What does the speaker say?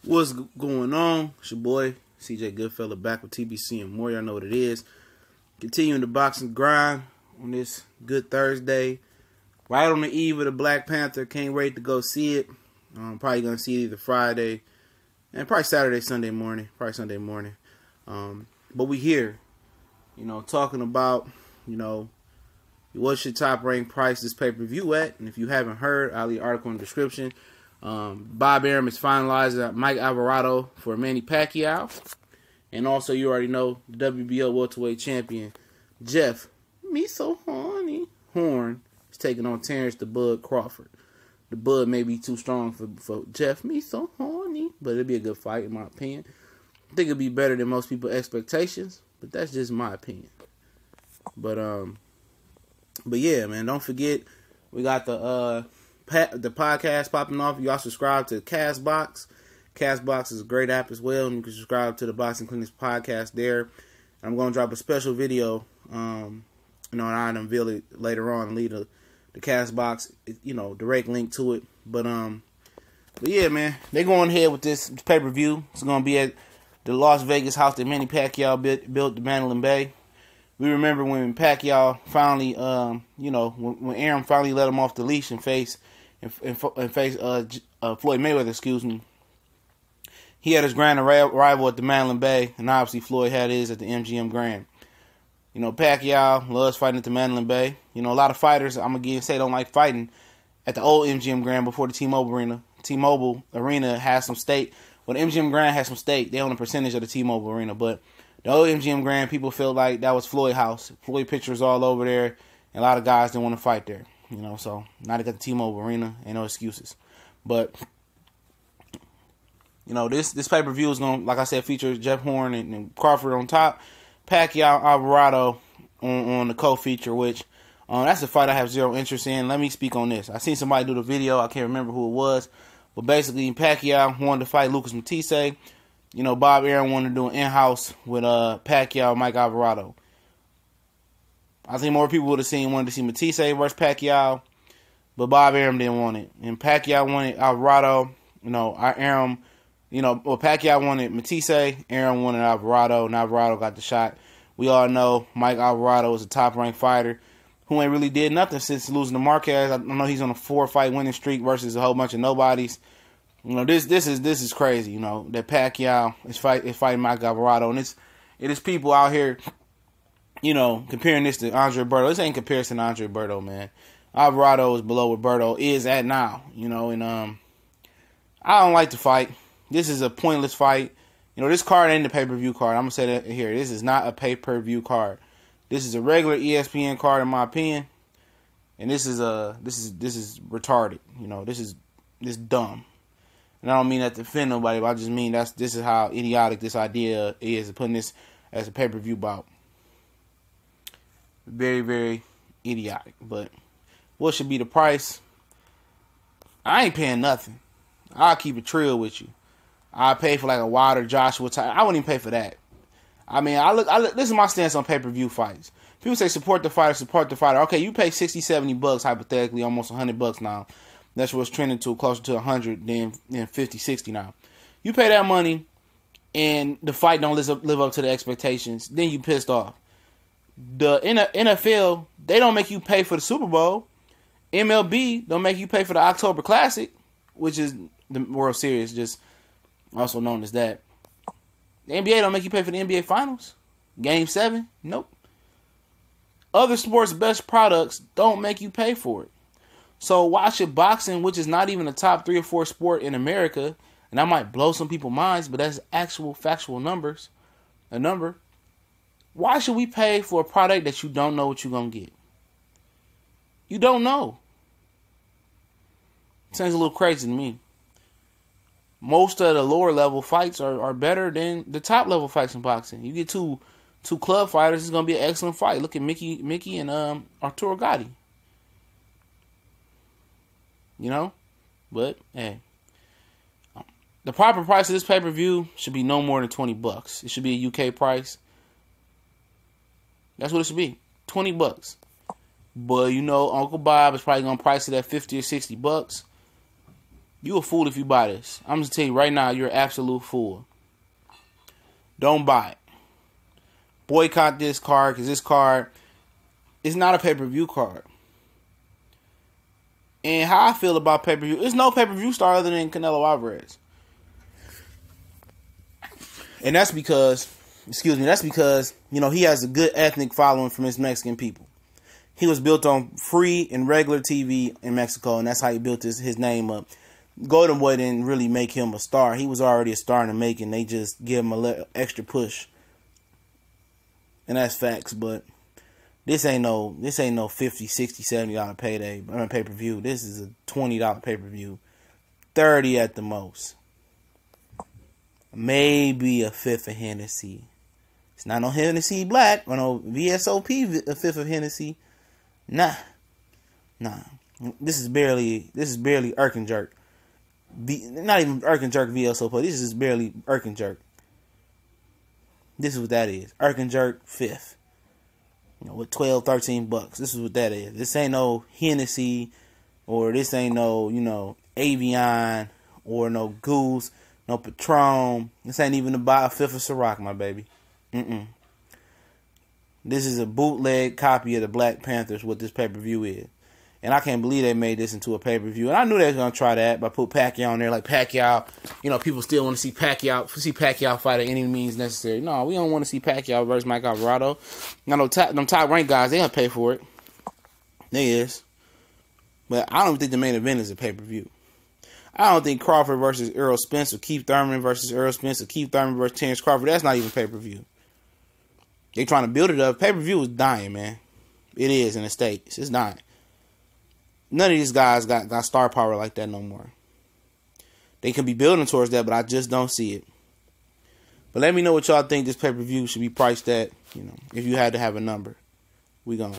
What's going on? It's your boy, CJ Goodfella, back with TBC and more. Y'all know what it is. Continuing the boxing grind on this good Thursday. Right on the eve of the Black Panther. Can't wait to go see it. Probably going to see it either Friday and probably Saturday, Sunday morning. Probably Sunday morning. But we here, talking about, what's your top ranked price this pay-per-view at. And if you haven't heard, I'll leave an article in the description. Bob Arum is finalizing Mike Alvarado for Manny Pacquiao. And also, you already know, the WBO welterweight champion, Jeff, me so horny, Horn, is taking on Terence the Bud Crawford. The Bud may be too strong for Jeff, me so horny, but it'll be a good fight, in my opinion. I think it'll be better than most people's expectations, but that's just my opinion. But yeah, man, don't forget, we got the podcast popping off. Y'all subscribe to Castbox. Castbox is a great app as well, and you can subscribe to the Boxing Clinics podcast there. I'm going to drop a special video, and I'll unveil it later on and leave the Castbox, direct link to it. But yeah, man, they going ahead with this pay-per-view. It's going to be at the Las Vegas house that Manny Pacquiao built the Mandalay Bay. We remember when Pacquiao finally, when Arum finally let him off the leash and face Floyd Mayweather, excuse me. He had his grand arrival at the Mandalay Bay, and obviously Floyd had his at the MGM Grand. Pacquiao loves fighting at the Mandalay Bay. A lot of fighters, I'm going to say, don't like fighting at the old MGM Grand before the T-Mobile Arena. T-Mobile Arena has some stake. Well, the MGM Grand has some stake. They own a percentage of the T-Mobile Arena, but the old MGM Grand, people felt like that was Floyd's house. Floyd pictures all over there, and a lot of guys didn't want to fight there. So now they got the T-Mobile Arena, ain't no excuses. But this pay-per-view is going to, like I said, feature Jeff Horn and Crawford on top, Pacquiao, Alvarado on the co-feature, which that's a fight I have zero interest in. Let me speak on this. I seen somebody do the video. I can't remember who it was, but basically Pacquiao wanted to fight Lucas Matisse. Bob Arum wanted to do an in-house with Pacquiao, Mike Alvarado. I think more people wanted to see Matisse versus Pacquiao, but Bob Arum didn't want it. And Pacquiao wanted Alvarado. Pacquiao wanted Matisse, Arum wanted Alvarado, and Alvarado got the shot. We all know Mike Alvarado is a top-ranked fighter who ain't really did nothing since losing to Marquez. I know he's on a 4-fight winning streak versus a whole bunch of nobodies. This is crazy. That Pacquiao is fighting Mike Alvarado, and it is people out here, comparing this to Andre Berto. This ain't comparison to Andre Berto, man. Alvarado is below what Berto is at now, and I don't like the fight. This is a pointless fight. This card ain't a pay-per-view card. I'm gonna say that here. This is not a pay-per-view card. This is a regular ESPN card, in my opinion, and this is retarded. This is dumb. And I don't mean that to offend nobody, but I just mean this is how idiotic this idea is, putting this as a pay-per-view bout. Very, very idiotic. But what should be the price? I ain't paying nothing. I'll keep it trill with you. I'll pay for like a Wilder Joshua type. I wouldn't even pay for that. I mean, this is my stance on pay-per-view fights. People say support the fighter. Okay, you pay $60, $70 hypothetically, almost $100 now. That's what's trending to closer to 100 than 50, 60 now. You pay that money, and the fight don't live up to the expectations. Then you pissed off. The NFL, they don't make you pay for the Super Bowl. MLB don't make you pay for the October Classic, which is the World Series, just also known as that. The NBA don't make you pay for the NBA Finals. Game 7, nope. Other sports' best products don't make you pay for it. So why should boxing, which is not even a top 3 or 4 sport in America, and that might blow some people's minds, but that's actual factual numbers, a number. Why should we pay for a product that you don't know what you're going to get? You don't know. Sounds a little crazy to me. Most of the lower level fights are better than the top level fights in boxing. You get two club fighters, it's going to be an excellent fight. Look at Mickey and Arturo Gatti. But hey, the proper price of this pay-per-view should be no more than $20. It should be a UK price. That's what it should be, $20. But Uncle Bob is probably gonna price it at $50 or $60. You a fool if you buy this. I'm just telling you right now, you're an absolute fool. Don't buy it. Boycott this card, because this card is not a pay-per-view card. And how I feel about pay-per-view, there's no pay-per-view star other than Canelo Alvarez. And that's because, you know, he has a good ethnic following from his Mexican people. He was built on free and regular TV in Mexico, and that's how he built his name up. Golden Boy didn't really make him a star. He was already a star in the making. They just give him a little extra push. And that's facts, but this ain't no $50, $60, $70 pay-per-view. This is a $20 pay-per-view. $30 at the most. Maybe a fifth of Hennessy. It's not no Hennessy Black or no VSOP a fifth of Hennessy. Nah. This is barely Irk and Jerk. Not even Irk and Jerk VSOP. This is barely Irk and Jerk. This is what that is. Irk and Jerk fifth. You know, with $12, $13. This is what that is. This ain't no Hennessy, or this ain't no, you know, Avion, or no Goose, no Patron. This ain't even about a fifth of Ciroc, my baby. This is a bootleg copy of the Black Panthers, what this pay-per-view is. And I can't believe they made this into a pay-per-view. And I knew they was going to try that by put Pacquiao on there. Like Pacquiao, you know, people still want to see Pacquiao fight at any means necessary. No, we don't want to see Pacquiao versus Mike Alvarado. Now, them top ranked guys, they going to pay for it. They is. But I don't think the main event is a pay-per-view. I don't think Crawford versus Errol Spence or Keith Thurman versus Errol Spence or Keith Thurman versus Terence Crawford, that's not even pay-per-view. They trying to build it up. Pay-per-view is dying, man. It is in the States. It's dying. None of these guys got star power like that no more. They could be building towards that, but I just don't see it. But let me know what y'all think this pay-per-view should be priced at, you know, if you had to have a number. We gonna